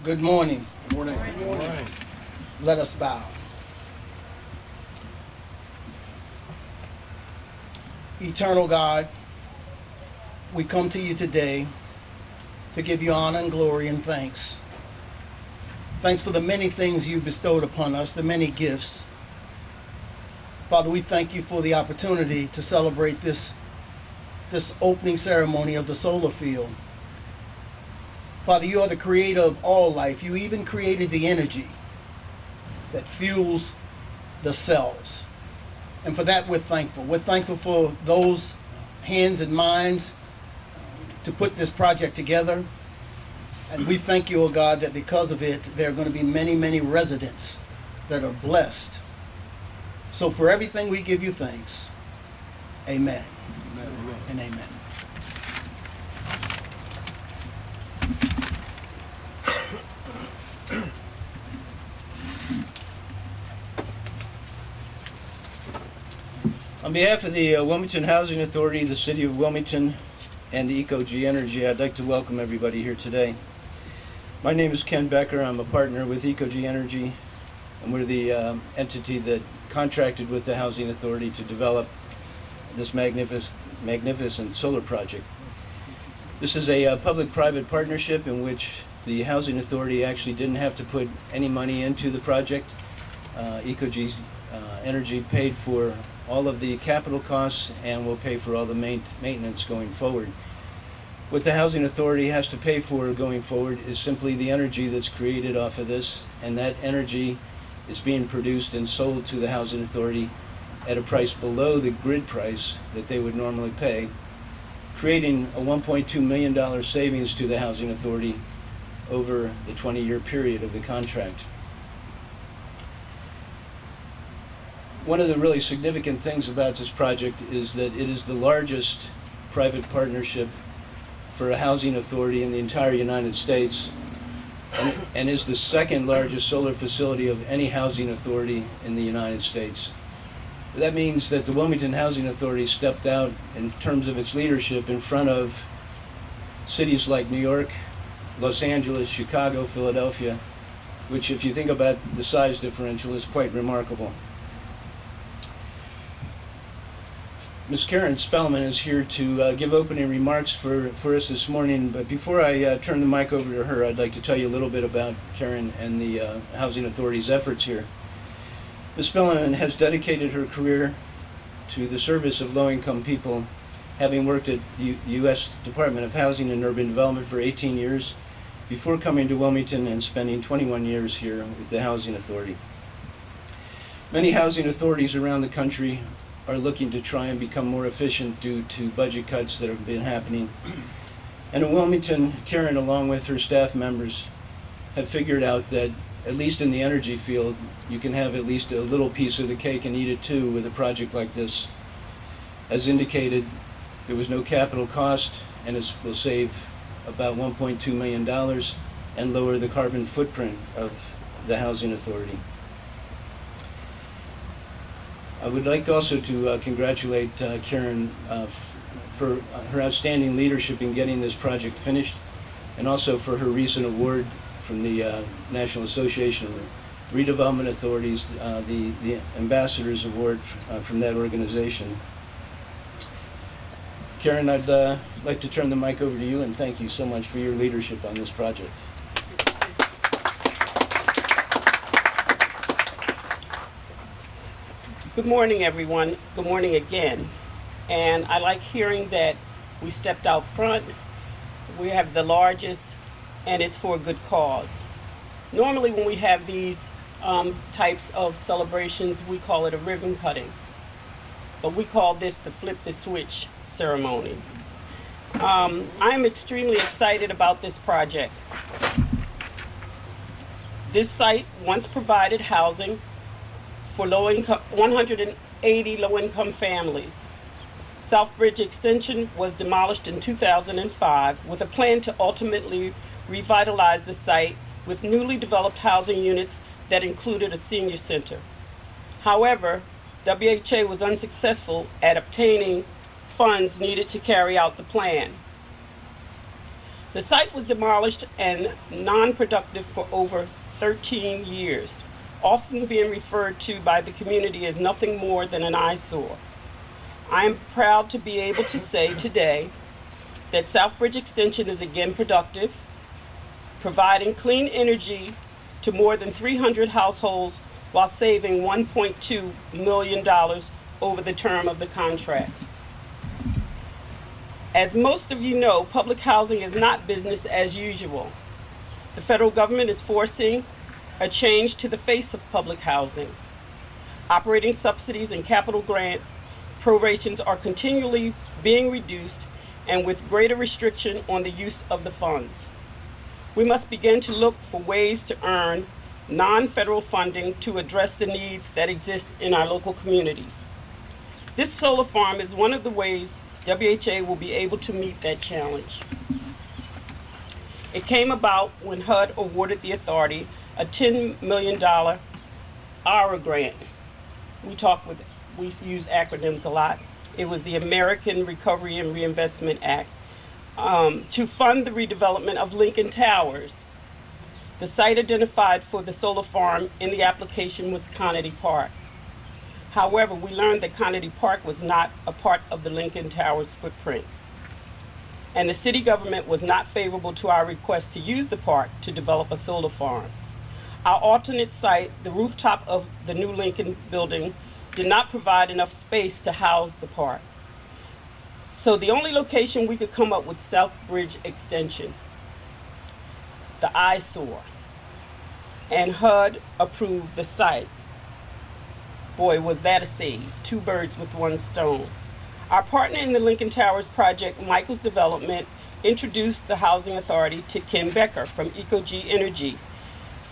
Good morning. Good morning. Good morning. Let us bow. Eternal God, we come to you today to give you honor and glory and thanks. Thanks for the many things you've bestowed upon us, the many gifts. Father, we thank you for the opportunity to celebrate this opening ceremony of the solar field. Father, you are the creator of all life. You even created the energy that fuels the cells. And for that, we're thankful. We're thankful for those hands and minds to put this project together. And we thank you, oh God, that because of it, there are going to be many, many residents that are blessed. So for everything, we give you thanks. Amen. Amen. And amen. On behalf of the Wilmington Housing Authority, the City of Wilmington, and EcoG Energy, I'd like to welcome everybody here today. My name is Ken Becker. I'm a partner with EcoG Energy, and we're the entity that contracted with the Housing Authority to develop this magnificent solar project. This is a public-private partnership in which the Housing Authority actually didn't have to put any money into the project. EcoG Energy paid for all of the capital costs and will pay for all the maintenance going forward. What the Housing Authority has to pay for going forward is simply the energy that's created off of this, and that energy is being produced and sold to the Housing Authority at a price below the grid price that they would normally pay, creating a $1.2 million savings to the Housing Authority over the 20-year period of the contract. One of the really significant things about this project is that it is the largest private partnership for a housing authority in the entire United States, and is the second largest solar facility of any housing authority in the United States. That means that the Wilmington Housing Authority stepped out in terms of its leadership in front of cities like New York, Los Angeles, Chicago, Philadelphia, which, if you think about the size differential, is quite remarkable. Ms. Karen Spellman is here to give opening remarks for us this morning, but before I turn the mic over to her, I'd like to tell you a little bit about Karen and the Housing Authority's efforts here. Ms. Spellman has dedicated her career to the service of low-income people, having worked at the U.S. Department of Housing and Urban Development for 18 years before coming to Wilmington and spending 21 years here with the Housing Authority. Many housing authorities around the country are looking to try and become more efficient due to budget cuts that have been happening. And in Wilmington, Karen, along with her staff members, have figured out that, at least in the energy field, you can have at least a little piece of the cake and eat it too with a project like this. As indicated, there was no capital cost, and it will save about $1.2 million and lower the carbon footprint of the Housing Authority. I would like also to congratulate Karen for her outstanding leadership in getting this project finished, and also for her recent award from the National Association of Redevelopment Authorities, the Ambassador's Award from that organization. Karen, I'd like to turn the mic over to you and thank you so much for your leadership on this project. Good morning, everyone. Good morning again. And I like hearing that we stepped out front. We have the largest, and it's for a good cause. Normally, when we have these types of celebrations, we call it a ribbon cutting. But we call this the flip the switch ceremony. I'm extremely excited about this project. This site once provided housing for 180 low-income families. Southbridge Extension was demolished in 2005 with a plan to ultimately revitalize the site with newly developed housing units that included a senior center. However, WHA was unsuccessful at obtaining funds needed to carry out the plan. The site was demolished and non-productive for over 13 years, often being referred to by the community as nothing more than an eyesore. I am proud to be able to say today that Southbridge Extension is again productive, providing clean energy to more than 300 households while saving $1.2 million over the term of the contract. As most of you know, public housing is not business as usual. The federal government is forcing a change to the face of public housing. Operating subsidies and capital grants prorations are continually being reduced and with greater restriction on the use of the funds. We must begin to look for ways to earn non-federal funding to address the needs that exist in our local communities. This solar farm is one of the ways WHA will be able to meet that challenge. It came about when HUD awarded the authority a $10 million ARA grant. We use acronyms a lot. It was the American Recovery and Reinvestment Act to fund the redevelopment of Lincoln Towers. The site identified for the solar farm in the application was Conity Park. However, we learned that Conity Park was not a part of the Lincoln Towers footprint, and the city government was not favorable to our request to use the park to develop a solar farm. Our alternate site, the rooftop of the new Lincoln building, did not provide enough space to house the park. So the only location we could come up with Southbridge Extension, the eyesore, and HUD approved the site. Boy, was that a save. 2 birds with 1 stone. Our partner in the Lincoln Towers project, Michaels Development, introduced the Housing Authority to Ken Becker from EcoG Energy,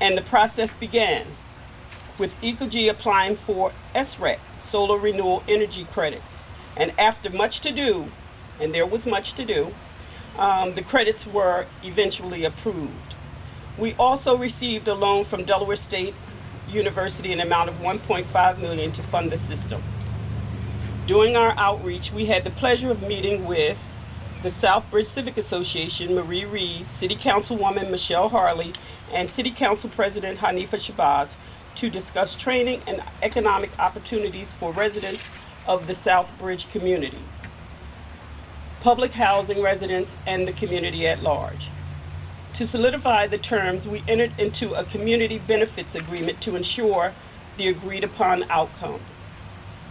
and the process began with EcoG applying for SREC, Solar Renewable Energy Credits. And after much to do, and there was much to do, the credits were eventually approved. We also received a loan from Delaware State University in an amount of $1.5 million to fund the system. During our outreach, we had the pleasure of meeting with the Southbridge Civic Association, Marie Reed, City Councilwoman Michelle Harley, and City Council President Hanifa Shabazz to discuss training and economic opportunities for residents of the Southbridge community, public housing residents, and the community at large. To solidify the terms, we entered into a community benefits agreement to ensure the agreed upon outcomes.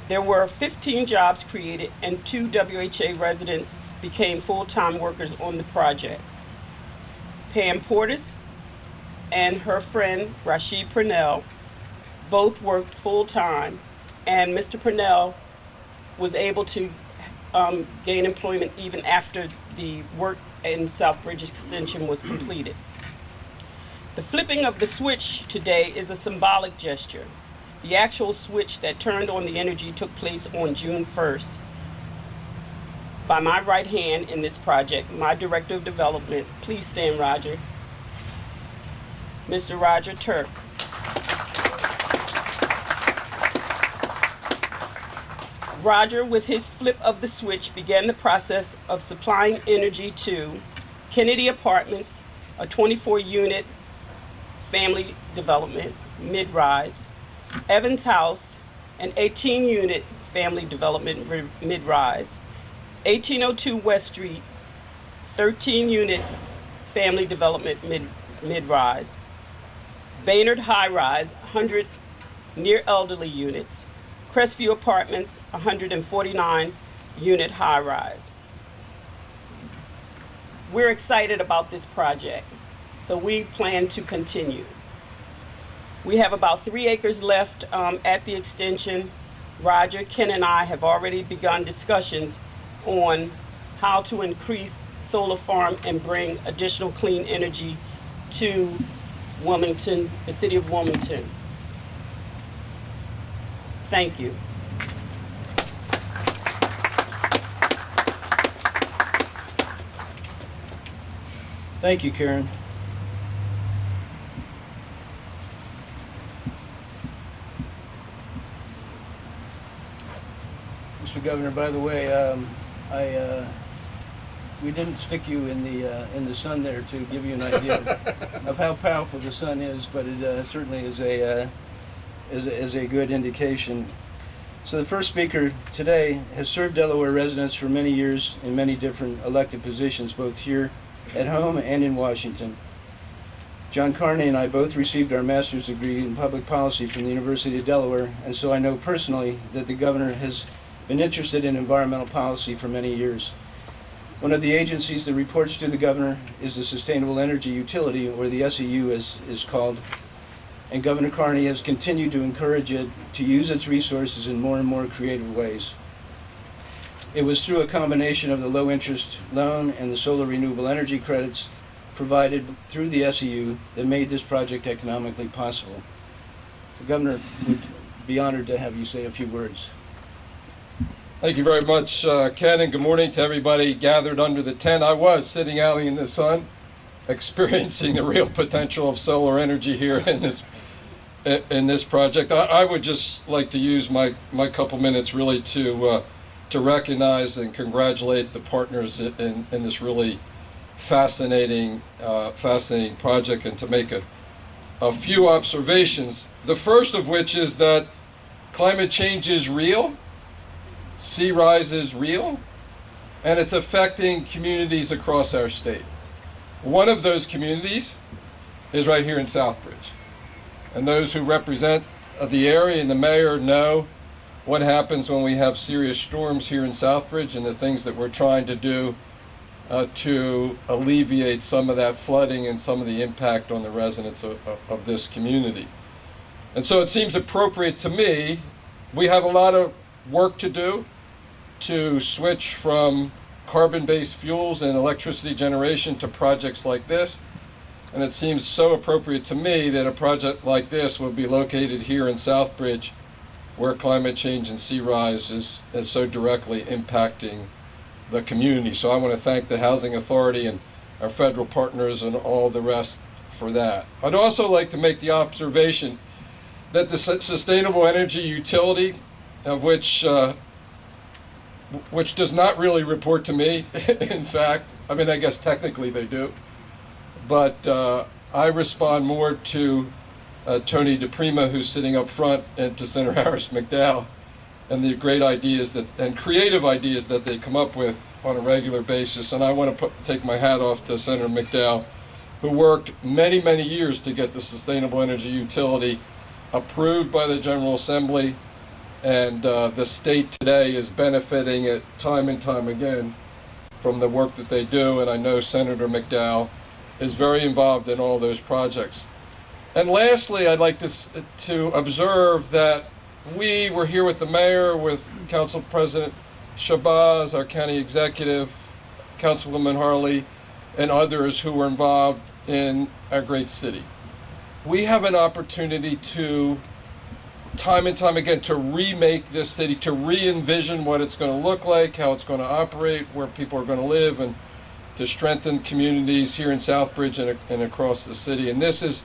There were 15 jobs created and 2 WHA residents became full-time workers on the project. Pam Portis and her friend Rashid Purnell both worked full-time, and Mr. Purnell was able to gain employment even after the work in Southbridge Extension was completed. The flipping of the switch today is a symbolic gesture. The actual switch that turned on the energy took place on June 1st. By my right hand in this project, my Director of Development, please stand, Roger, Mr. Roger Turk. Roger, with his flip of the switch, began the process of supplying energy to Kennedy Apartments, a 24-unit family development, mid-rise, Evans House, an 18-unit family development, mid-rise, 1802 West Street, 13-unit family development, mid-rise, Baynard High Rise, 100 near elderly units, Crestview Apartments, 149-unit high-rise. We're excited about this project, so we plan to continue. We have about 3 acres left at the extension. Roger, Ken, and I have already begun discussions on how to increase solar farm and bring additional clean energy to Wilmington, the city of Wilmington. Thank you. Thank you, Karen. Mr. Governor, by the way, we didn't stick you in the sun there to give you an idea of how powerful the sun is, but it certainly is a good indication. So the first speaker today has served Delaware residents for many years in many different elected positions, both here at home and in Washington. John Carney and I both received our master's degree in public policy from the University of Delaware, and so I know personally that the governor has been interested in environmental policy for many years. One of the agencies that reports to the governor is the Sustainable Energy Utility, or the SEU as is called, and Governor Carney has continued to encourage it to use its resources in more and more creative ways. It was through a combination of the low interest loan and the solar renewable energy credits provided through the SEU that made this project economically possible. The governor would be honored to have you say a few words. Thank you very much, Ken, and good morning to everybody gathered under the tent. I was sitting out in the sun, experiencing the real potential of solar energy here in this project. I would just like to use my couple minutes really to recognize and congratulate the partners in this really fascinating project, and to make a few observations. The first of which is that climate change is real, sea rise is real, and it's affecting communities across our state. One of those communities is right here in Southbridge. And those who represent the area and the mayor know what happens when we have serious storms here in Southbridge, and the things that we're trying to do to alleviate some of that flooding and some of the impact on the residents of this community. And so it seems appropriate to me, we have a lot of work to do to switch from carbon-based fuels and electricity generation to projects like this. And it seems so appropriate to me that a project like this would be located here in Southbridge, where climate change and sea rise is so directly impacting the community. So I want to thank the Housing Authority and our federal partners and all the rest for that. I'd also like to make the observation that the Sustainable Energy Utility, of which does not really report to me, in fact, I mean, I guess technically they do, but I respond more to Tony DePrima, who's sitting up front, and to Senator Harris McDowell, and the great ideas and creative ideas that they come up with on a regular basis. And I want to take my hat off to Senator McDowell, who worked many, many years to get the Sustainable Energy Utility approved by the General Assembly, and the state today is benefiting it time and time again from the work that they do. And I know Senator McDowell is very involved in all those projects. And lastly, I'd like to observe that we were here with the mayor, with Council President Shabazz, our county executive, Councilwoman Harley, and others who were involved in our great city. We have an opportunity to, time and time again, to remake this city, to re-envision what it's going to look like, how it's going to operate, where people are going to live, and to strengthen communities here in Southbridge and across the city. And this is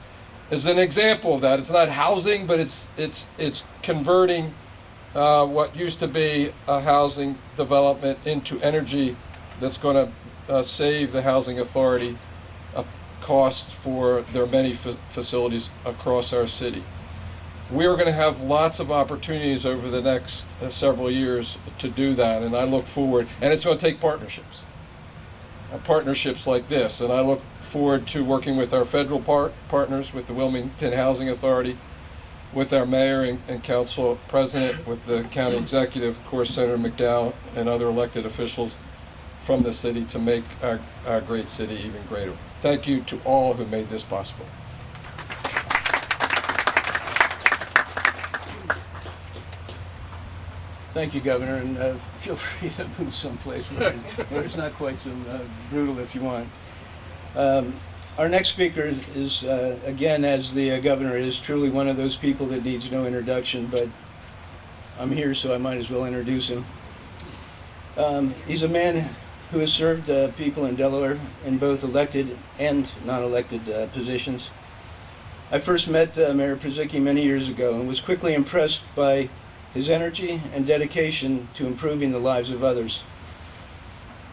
an example of that. It's not housing, but it's converting what used to be a housing development into energy that's going to save the Housing Authority costs for their many facilities across our city. We're going to have lots of opportunities over the next several years to do that, and I look forward, and it's going to take partnerships like this, and I look forward to working with our federal partners, with the Wilmington Housing Authority, with our mayor and council president, with the county executive, of course, Senator McDowell, and other elected officials from the city to make our great city even greater. Thank you to all who made this possible. Thank you, Governor, and feel free to move someplace where it's not quite so brutal if you want. Our next speaker is again, as the governor is, truly one of those people that needs no introduction, but I'm here, so I might as well introduce him. He's a man who has served people in Delaware in both elected and non-elected positions. I first met Mayor Purzycki many years ago and was quickly impressed by his energy and dedication to improving the lives of others.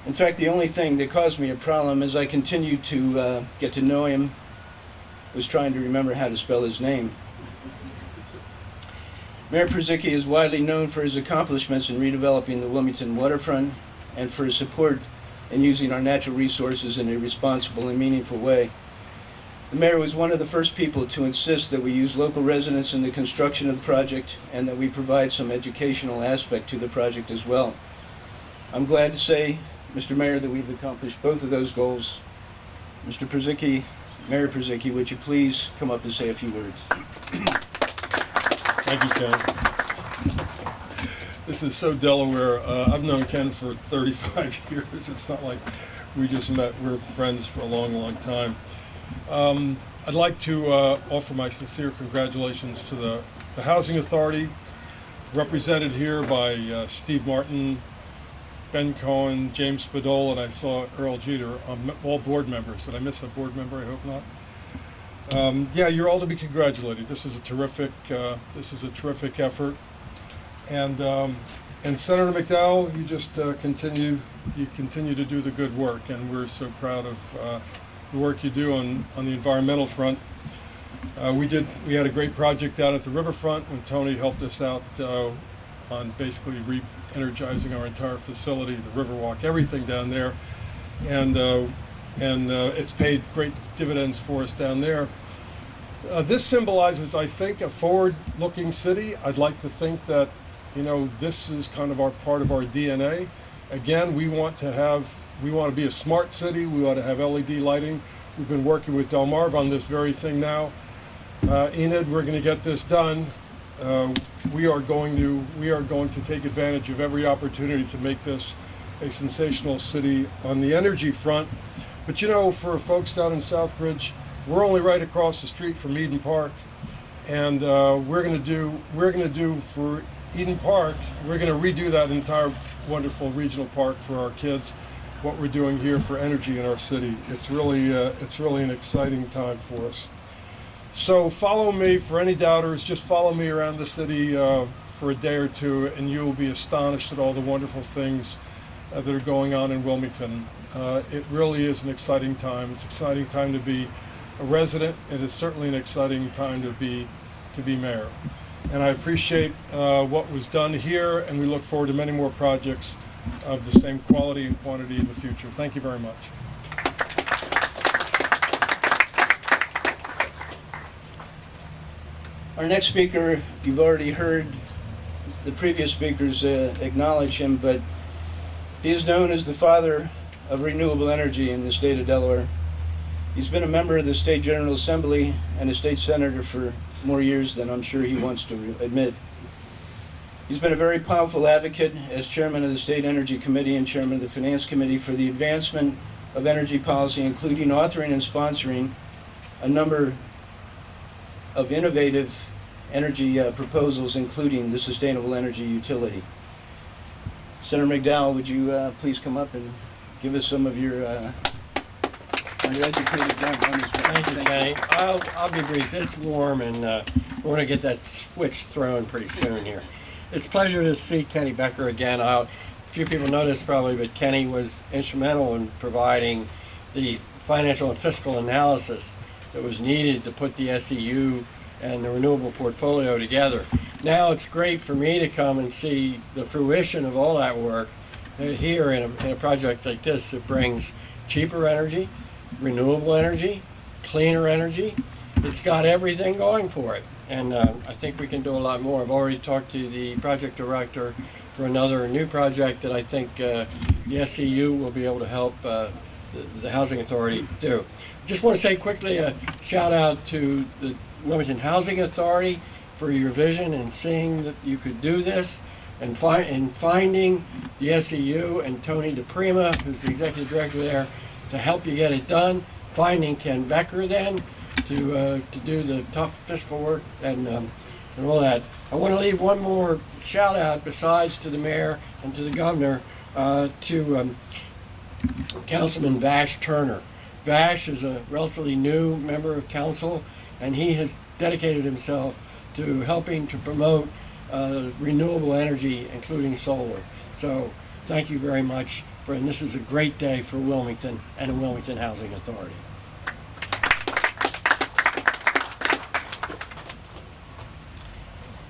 In fact, the only thing that caused me a problem as I continued to get to know him was trying to remember how to spell his name. Mayor Purzycki is widely known for his accomplishments in redeveloping the Wilmington waterfront and for his support in using our natural resources in a responsible and meaningful way. The mayor was one of the first people to insist that we use local residents in the construction of the project and that we provide some educational aspect to the project as well. I'm glad to say, Mr. Mayor, that we've accomplished both of those goals. Mr. Purzycki, Mayor Purzycki, would you please come up and say a few words? Thank you, Ken. This is so Delaware. I've known Ken for 35 years. It's not like we just met. We're friends for a long, long time. I'd like to offer my sincere congratulations to the Housing Authority, represented here by Steve Martin, Ben Cohen, James Spadole, and I saw Earl Jeter, all board members. Did I miss a board member? I hope not. Yeah, you're all to be congratulated. This is a terrific effort, and Senator McDowell, you just continue to do the good work, and we're so proud of the work you do on the environmental front. We had a great project out at the riverfront when Tony helped us out on basically re-energizing our entire facility, the Riverwalk, everything down there, and it's paid great dividends for us down there. This symbolizes, I think, a forward-looking city. I'd like to think that, this is kind of part of our DNA. Again, we want to be a smart city. We want to have LED lighting. We've been working with Delmarva on this very thing now. Enid, we're going to get this done. We are going to take advantage of every opportunity to make this a sensational city on the energy front. But for folks down in Southbridge, we're only right across the street from Eden Park, and we're going to do for Eden Park. We're going to redo that entire wonderful regional park for our kids. What we're doing here for energy in our city, it's really an exciting time for us. So follow me, for any doubters, just follow me around the city for a day or two, and you will be astonished at all the wonderful things that are going on in Wilmington. It really is an exciting time. It's an exciting time to be a resident, and it's certainly an exciting time to be mayor. And I appreciate what was done here, and we look forward to many more projects of the same quality and quantity in the future. Thank you very much. Our next speaker, you've already heard the previous speakers acknowledge him, but he is known as the father of renewable energy in the state of Delaware. He's been a member of the State General Assembly and a state senator for more years than I'm sure he wants to admit. He's been a very powerful advocate as chairman of the State Energy Committee and chairman of the Finance Committee for the advancement of energy policy, including authoring and sponsoring a number of innovative energy proposals, including the Sustainable Energy Utility. Senator McDowell, would you please come up and give us some of your educated background? Thank you, Kenny. I'll be brief. It's warm, and we're going to get that switch thrown pretty soon here. It's a pleasure to see Kenny Becker again. A few people know this probably, but Kenny was instrumental in providing the financial and fiscal analysis that was needed to put the SEU and the renewable portfolio together. Now it's great for me to come and see the fruition of all that work here in a project like this that brings cheaper energy, renewable energy, cleaner energy. It's got everything going for it, and I think we can do a lot more. I've already talked to the project director for another new project that I think the SEU will be able to help the Housing Authority do. Just want to say quickly a shout out to the Wilmington Housing Authority for your vision and seeing that you could do this, and finding the SEU and Tony DePrima, who's the executive director there, to help you get it done. Finding Ken Becker then to do the tough fiscal work and all that. I want to leave one more shout out besides to the mayor and to the governor to Councilman Vash Turner. Vash is a relatively new member of council, and he has dedicated himself to helping to promote renewable energy, including solar. So thank you very much and this is a great day for Wilmington and the Wilmington Housing Authority.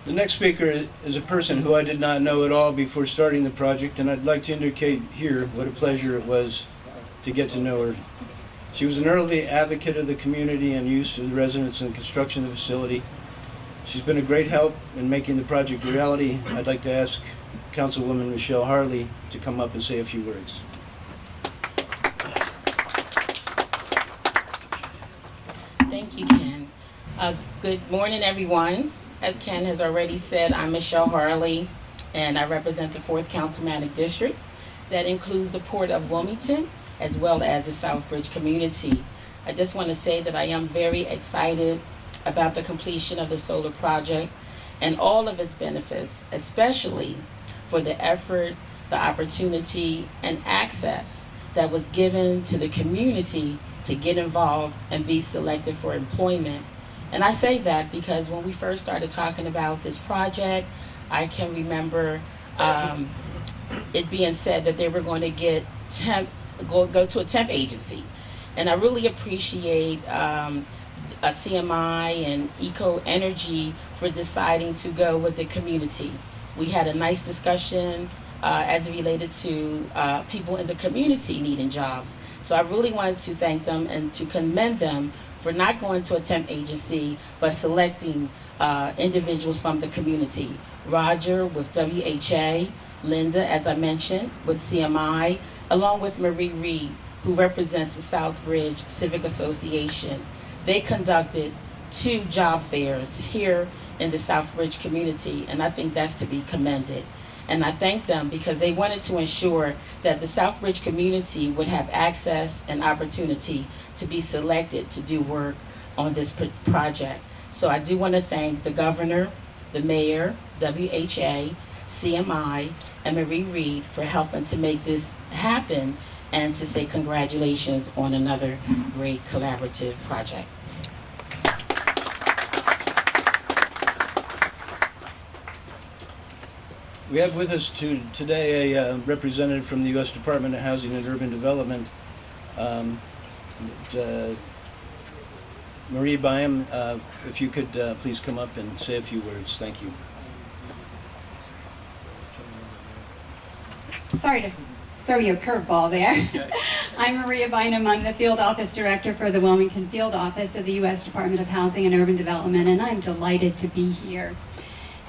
The next speaker is a person who I did not know at all before starting the project, and I'd like to indicate here what a pleasure it was to get to know her. She was an early advocate of the community and use of the residents in the construction of the facility. She's been a great help in making the project a reality. I'd like to ask Councilwoman Michelle Harley to come up and say a few words. Thank you, Ken. Good morning, everyone. As Ken has already said, I'm Michelle Harley, and I represent the 4th Councilmanic District. That includes the Port of Wilmington, as well as the Southbridge community. I just want to say that I am very excited about the completion of the solar project and all of its benefits, especially for the effort, the opportunity, and access that was given to the community to get involved and be selected for employment. And I say that because when we first started talking about this project, I can remember it being said that they were going to get go to a temp agency. And I really appreciate a CMI and Eco Energy for deciding to go with the community. We had a nice discussion as it related to people in the community needing jobs. So I really wanted to thank them and to commend them for not going to a temp agency, but selecting individuals from the community. Roger with WHA, Linda, as I mentioned, with CMI, along with Marie Reed, who represents the Southbridge Civic Association. They conducted 2 job fairs here in the Southbridge community, and I think that's to be commended. And I thank them because they wanted to ensure that the Southbridge community would have access and opportunity to be selected to do work on this project. So I do want to thank the governor, the mayor, WHA, CMI, and Marie Reed for helping to make this happen, and to say congratulations on another great collaborative project. We have with us today a representative from the U.S. Department of Housing and Urban Development, Marie Byam. If you could please come up and say a few words. Thank you. Sorry to throw you a curveball there. I'm Maria Bynum. I'm the Field Office Director for the Wilmington Field Office of the U.S. Department of Housing and Urban Development, and I'm delighted to be here.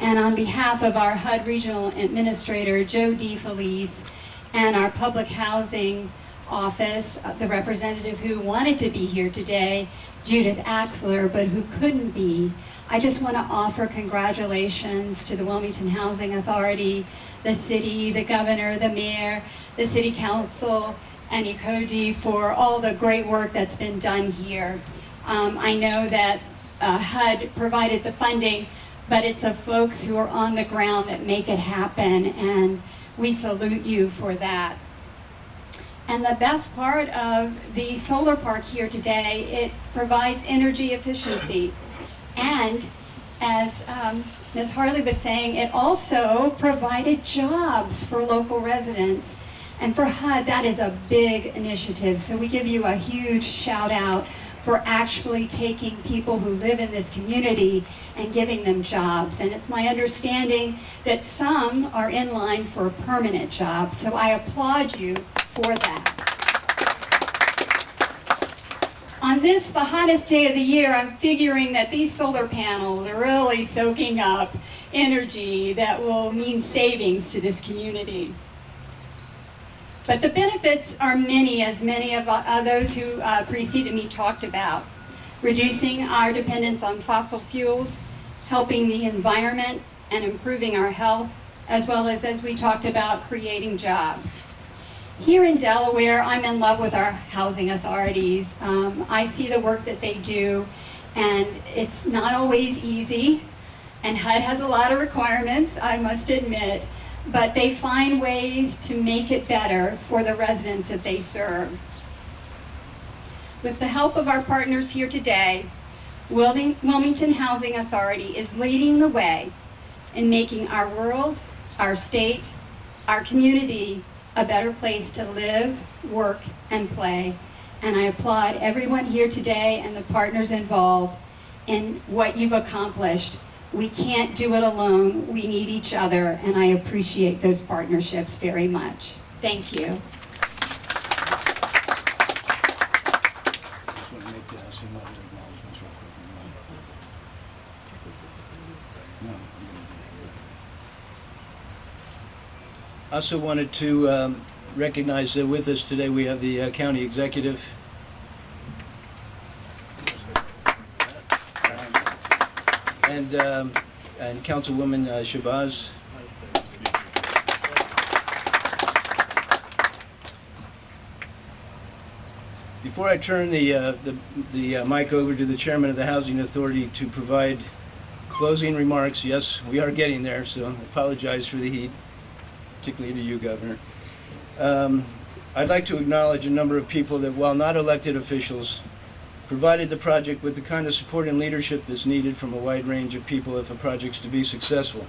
And on behalf of our HUD Regional Administrator, Joe DeFelice, and our Public Housing Office, the representative who wanted to be here today, Judith Axler, but who couldn't be, I just want to offer congratulations to the Wilmington Housing Authority, the city, the governor, the mayor, the city council, and ECODI for all the great work that's been done here. I know that HUD provided the funding, but it's the folks who are on the ground that make it happen, and we salute you for that. And the best part of the solar park here today, it provides energy efficiency. And as Ms. Harley was saying, it also provided jobs for local residents. And for HUD, that is a big initiative. So we give you a huge shout out for actually taking people who live in this community and giving them jobs. And it's my understanding that some are in line for permanent jobs. So I applaud you for that. On this, the hottest day of the year, I'm figuring that these solar panels are really soaking up energy that will mean savings to this community. But the benefits are many, as many of those who preceded me talked about. Reducing our dependence on fossil fuels, helping the environment and improving our health, as well as we talked about, creating jobs. Here in Delaware, I'm in love with our housing authorities. I see the work that they do, and it's not always easy, and HUD has a lot of requirements, I must admit, but they find ways to make it better for the residents that they serve. With the help of our partners here today, Wilmington Housing Authority is leading the way in making our world, our state, our community a better place to live, work, and play. And I applaud everyone here today and the partners involved in what you've accomplished. We can't do it alone. We need each other, and I appreciate those partnerships very much. Thank you. Just want to make some other acknowledgements real quick. No, I'm gonna do that. I also wanted to recognize that with us today we have the county executive. And Councilwoman Shabazz. Before I turn the mic over to the chairman of the Housing Authority to provide closing remarks, yes, we are getting there, so I apologize for the heat, particularly to you, Governor. I'd like to acknowledge a number of people that, while not elected officials, provided the project with the kind of support and leadership that's needed from a wide range of people if a project's to be successful.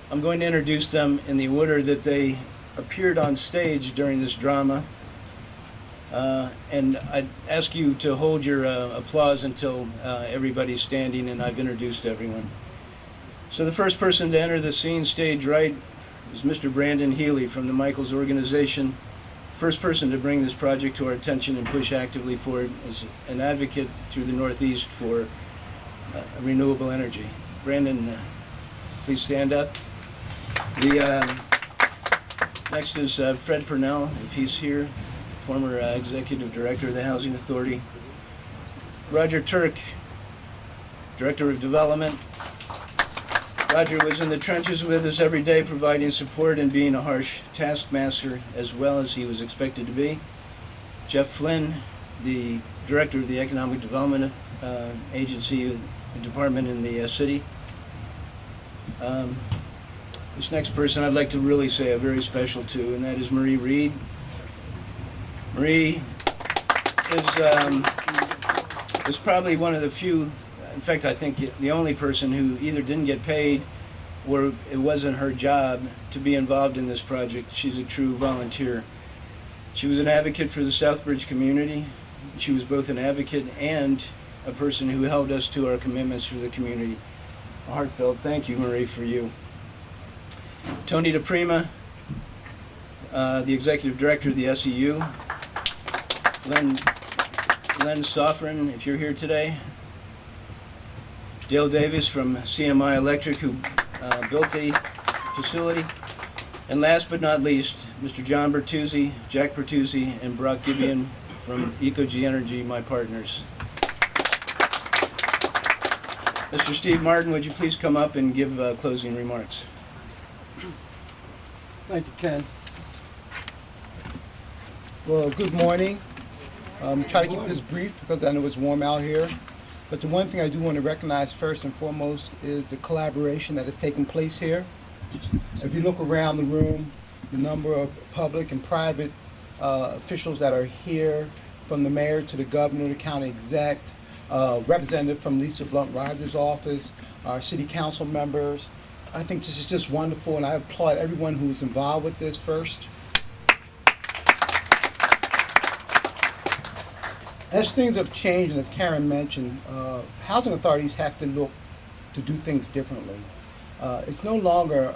I'm going to introduce them in the order that they appeared on stage during this drama. And I'd ask you to hold your applause until everybody's standing and I've introduced everyone. So the first person to enter the scene, stage right, is Mr. Brandon Healy from the Michaels Organization. First person to bring this project to our attention and push actively for it as an advocate through the Northeast for renewable energy. Brandon, please stand up. Next is Fred Purnell, if he's here, former Executive Director of the Housing Authority. Roger Turk, Director of Development. Roger was in the trenches with us every day, providing support and being a harsh taskmaster as well as he was expected to be. Jeff Flynn, the Director of the Economic Development Agency Department in the city. This next person I'd like to really say a very special to, and that is Marie Reed. Marie is probably one of the few, in fact, I think the only person who either didn't get paid or it wasn't her job to be involved in this project. She's a true volunteer. She was an advocate for the Southbridge community. She was both an advocate and a person who held us to our commitments for the community. A heartfelt thank you, Marie, for you. Tony DePrima, the Executive Director of the SEU. Len Soffren, if you're here today. Dale Davis from CMI Electric, who built the facility. And last but not least, Mr. John Bertuzzi, Jack Bertuzzi, and Brock Gibeon from Ecogy Energy, my partners. Mr. Steve Martin, would you please come up and give closing remarks? Thank you, Ken. Well, good morning. Try to keep this brief because I know it's warm out here. But the one thing I do want to recognize first and foremost is the collaboration that is taking place here. If you look around the room, the number of public and private officials that are here, from the mayor to the governor, the county exec, representative from Lisa Blunt Rogers' office, our city council members. I think this is just wonderful, and I applaud everyone who's involved with this first. As things have changed, and as Karen mentioned, housing authorities have to look to do things differently. It's no longer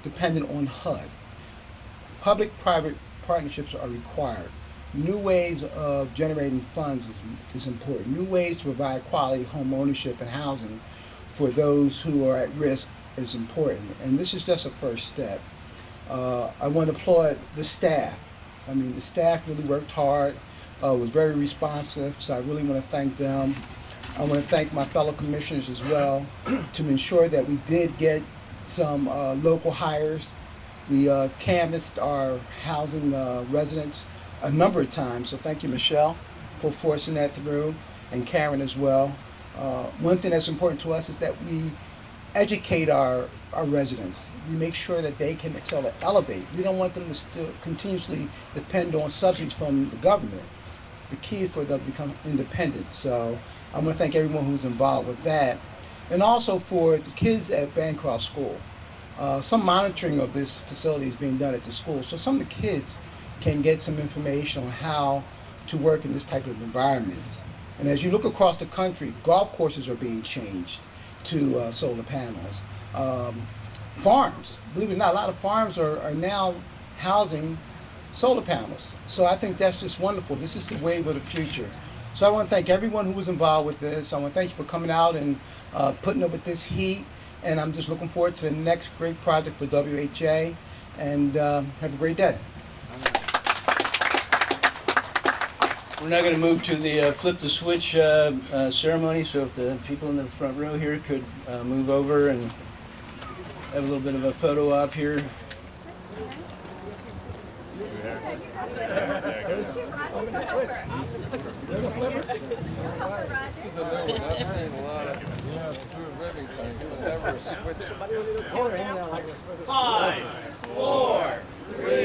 dependent on HUD. Public-private partnerships are required. New ways of generating funds is important. New ways to provide quality home ownership and housing for those who are at risk is important. And this is just a first step. I want to applaud the staff. I mean, the staff really worked hard. Was very responsive, so I really want to thank them. I want to thank my fellow commissioners as well to ensure that we did get some local hires. We canvassed our housing residents a number of times, so thank you, Michelle, for forcing that through, and Karen as well. One thing that's important to us is that we educate our residents. We make sure that they can sort of elevate. We don't want them to still continuously depend on subsidies from the government. The key is for them to become independent. So I want to thank everyone who's involved with that. And also for the kids at Bancroft School. some monitoring of this facility is being done at the school, so some of the kids can get some information on how to work in this type of environment. And as you look across the country, golf courses are being changed to solar panels. Farms, believe it or not, a lot of farms are now housing solar panels. So I think that's just wonderful. This is the wave of the future. So I want to thank everyone who was involved with this. I want to thank you for coming out and putting up with this heat. And I'm just looking forward to the next great project for WHA. And have a great day. We're now going to move to the flip the switch ceremony. So if the people in the front row here could move over and have a little bit of a photo op here. This is a new one. I've seen a lot of ribbon things, but never a switch. 5, 4, 3,